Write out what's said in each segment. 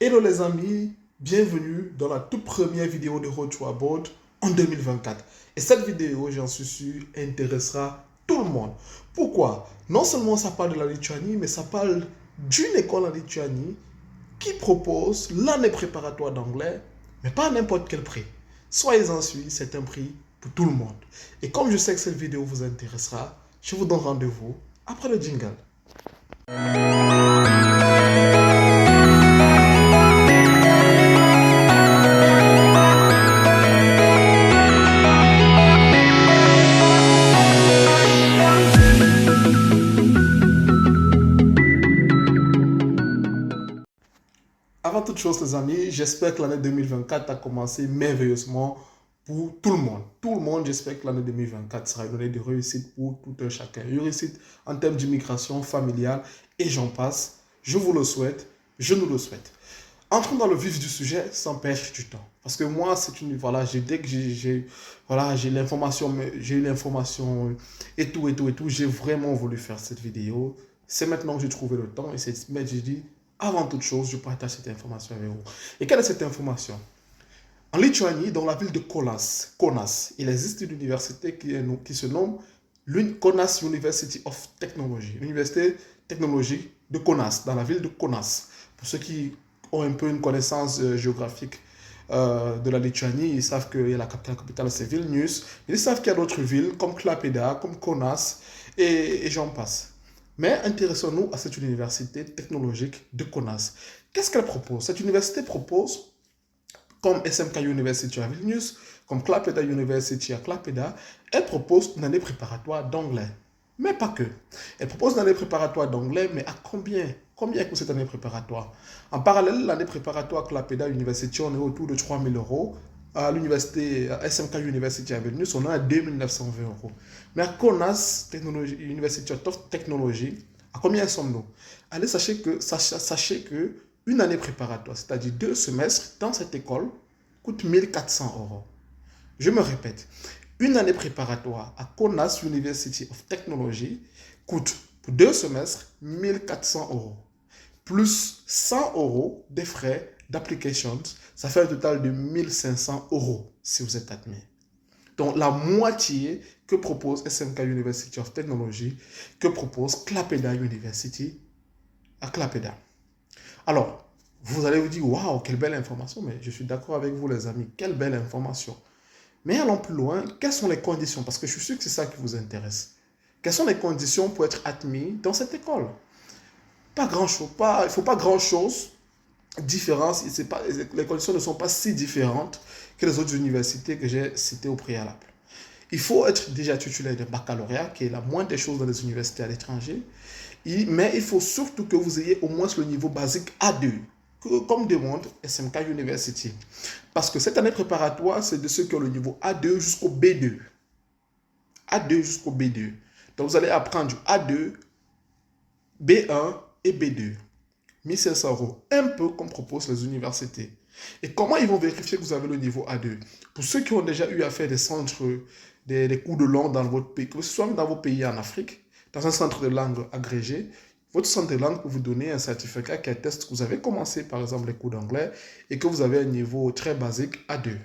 Hello les amis, bienvenue dans la toute première vidéo de Road to Abroad en 2024. Et cette vidéo, j'en suis sûr, intéressera tout le monde. Pourquoi? Non seulement ça parle de la Lituanie, mais ça parle d'une école en Lituanie qui propose l'année préparatoire d'anglais, mais pas à n'importe quel prix. Soyez-en sûrs, c'est un prix pour tout le monde. Et comme je sais que cette vidéo vous intéressera, je vous donne rendez-vous après le jingle. Avant toute chose, les amis, j'espère que l'année 2024 a commencé merveilleusement pour tout le monde. Tout le monde, j'espère que l'année 2024 sera une année de réussite pour tout un chacun. Une réussite en termes d'immigration familiale et j'en passe. Je vous le souhaite, je nous le souhaite. Entrons dans le vif du sujet sans perdre du temps. Parce que moi, c'est une... Voilà, dès que j'ai l'information, j'ai eu l'information et tout, j'ai vraiment voulu faire cette vidéo. C'est maintenant que j'ai trouvé le temps et mais j'ai dit, avant toute chose, je partage cette information avec vous. Et quelle est cette information? En Lituanie, dans la ville de Kaunas, il existe une université qui se nomme Kaunas University of Technology, l'université technologique de Kaunas, dans la ville de Kaunas. Pour ceux qui ont un peu une connaissance géographique de la Lituanie, ils savent que la capitale c'est Vilnius, ils savent qu'il y a d'autres villes comme Klaipėda, comme Kaunas et j'en passe. Mais intéressons-nous à cette université technologique de Kaunas. Qu'est-ce qu'elle propose? Cette université propose, comme SMK University à Vilnius, comme Klaipėda University à Klaipėda, elle propose une année préparatoire d'anglais. Mais pas que. Elle propose une année préparatoire d'anglais, mais à combien? Combien coûte cette année préparatoire? En parallèle, l'année préparatoire Klaipėda University, on est autour de 3 000 €. À l'université SMK University à Vilnius, on est à 2 920 €. Mais à Kaunas University of Technology, à combien sommes-nous? Allez, sachez que une année préparatoire, c'est-à-dire 2 semestres dans cette école, coûte 1 400 €. Je me répète, une année préparatoire à Kaunas University of Technology coûte pour 2 semestres 1 400 €. Plus 100 € des frais d'application, ça fait un total de 1 500 € si vous êtes admis. Donc la moitié que propose SMK University of Technology, que propose Klaipėda University à Klaipėda. Alors, vous allez vous dire, waouh, quelle belle information, mais je suis d'accord avec vous les amis, quelle belle information. Mais allons plus loin, quelles sont les conditions? Parce que je suis sûr que c'est ça qui vous intéresse. Quelles sont les conditions pour être admis dans cette école? Pas grand-chose, il ne faut pas grand-chose différent, les conditions ne sont pas si différentes que les autres universités que j'ai citées au préalable. Il faut être déjà titulaire d'un baccalauréat, qui est la moindre des choses dans les universités à l'étranger, mais il faut surtout que vous ayez au moins le niveau basique A2, comme demande SMK University. Parce que cette année préparatoire, c'est de ceux qui ont le niveau A2 jusqu'au B2. A2 jusqu'au B2. Donc vous allez apprendre du A2, B1 et B2. 1 500 €, un peu comme proposent les universités. Et comment ils vont vérifier que vous avez le niveau A2? Pour ceux qui ont déjà eu à faire des centres, des cours de langue dans votre pays, que ce soit dans vos pays en Afrique, dans un centre de langue agrégé, votre centre de langue peut vous donner un certificat qui atteste que vous avez commencé par exemple les cours d'anglais et que vous avez un niveau très basique A2.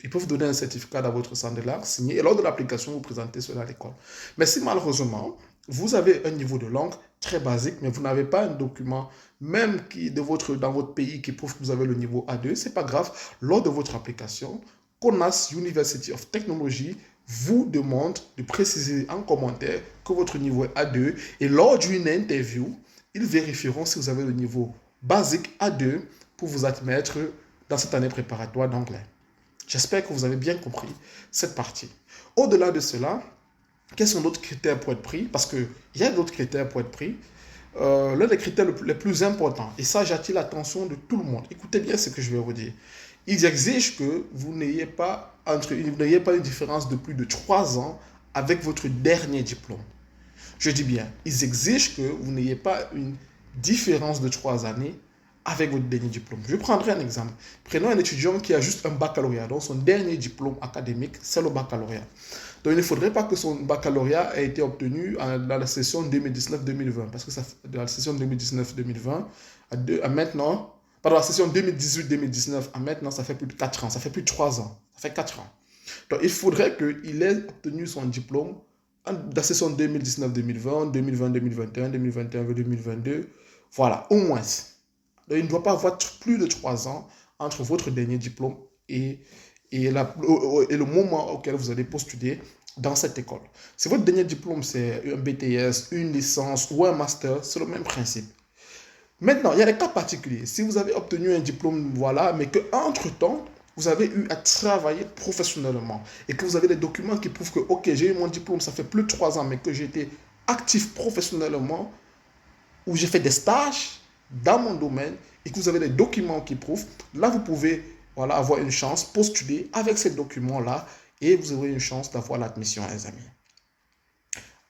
Ils peuvent vous donner un certificat dans votre centre de langue signé et lors de l'application, vous présentez cela à l'école. Mais si malheureusement, vous avez un niveau de langue très basique, mais vous n'avez pas un document, même dans votre pays, qui prouve que vous avez le niveau A2, ce n'est pas grave. Lors de votre application, Kaunas University of Technology vous demande de préciser en commentaire que votre niveau est A2 et lors d'une interview, ils vérifieront si vous avez le niveau basique A2 pour vous admettre dans cette année préparatoire d'anglais. J'espère que vous avez bien compris cette partie. Au-delà de cela, quels sont d'autres critères pour être pris? Parce qu'il y a d'autres critères pour être pris. L'un des critères les plus importants, et ça j'attire l'attention de tout le monde, écoutez bien ce que je vais vous dire. Ils exigent que vous n'ayez pas une différence de plus de 3 ans avec votre dernier diplôme. Je dis bien, ils exigent que vous n'ayez pas une différence de 3 années avec votre dernier diplôme. Je prendrai un exemple. Prenons un étudiant qui a juste un baccalauréat, donc son dernier diplôme académique, c'est le baccalauréat. Donc il ne faudrait pas que son baccalauréat ait été obtenu dans la session 2019-2020, parce que dans la session 2019-2020, à maintenant, Pardon, la session 2018-2019 à maintenant, ça fait plus de 4 ans, ça fait plus de 3 ans, ça fait 4 ans. Donc, il faudrait qu'il ait obtenu son diplôme dans la session 2019-2020, 2020-2021, 2021-2022, voilà, au moins. Donc, il ne doit pas avoir plus de 3 ans entre votre dernier diplôme et le moment auquel vous allez postuler dans cette école. Si votre dernier diplôme, c'est un BTS, une licence ou un master, c'est le même principe. Maintenant, il y a des cas particuliers. Si vous avez obtenu un diplôme, voilà, mais qu'entre-temps, vous avez eu à travailler professionnellement et que vous avez des documents qui prouvent que, ok, j'ai eu mon diplôme, ça fait plus de 3 ans, mais que j'ai été actif professionnellement, ou j'ai fait des stages dans mon domaine et que vous avez des documents qui prouvent, là, vous pouvez voilà, avoir une chance, postuler avec ces documents-là et vous aurez une chance d'avoir l'admission, les amis.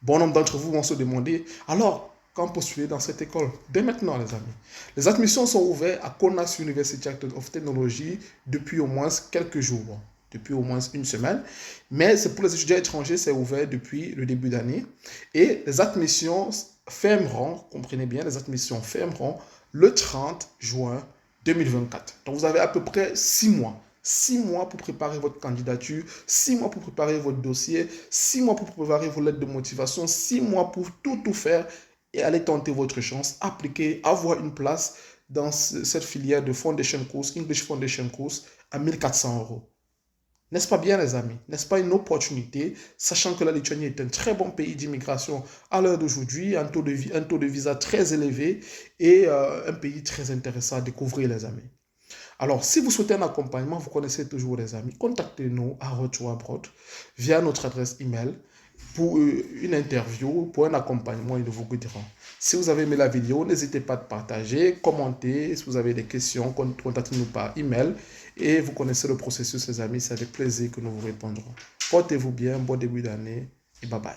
Bon nombre d'entre vous vont se demander, alors, quand postuler dans cette école? Dès maintenant, les amis. Les admissions sont ouvertes à Kaunas University of Technology depuis au moins quelques jours, depuis au moins une semaine. Mais c'est pour les étudiants étrangers, c'est ouvert depuis le début d'année. Et les admissions fermeront, comprenez bien, les admissions fermeront le 30 juin 2024. Donc, vous avez à peu près 6 mois. 6 mois pour préparer votre candidature, 6 mois pour préparer votre dossier, 6 mois pour préparer vos lettres de motivation, 6 mois pour tout faire et aller tenter votre chance, appliquer, avoir une place dans cette filière de Foundation Course, English Foundation Course à 1400 €. N'est-ce pas bien, les amis? N'est-ce pas une opportunité, sachant que la Lituanie est un très bon pays d'immigration à l'heure d'aujourd'hui, un taux de visa très élevé et un pays très intéressant à découvrir, les amis. Alors, si vous souhaitez un accompagnement, vous connaissez toujours les amis, contactez-nous à Retour Abroad via notre adresse email pour une interview, pour un accompagnement, ils vous guideront. Si vous avez aimé la vidéo, n'hésitez pas à partager, commenter. Si vous avez des questions, contactez-nous par email. Et vous connaissez le processus, les amis, c'est avec plaisir que nous vous répondrons. Portez-vous bien, bon début d'année et bye bye.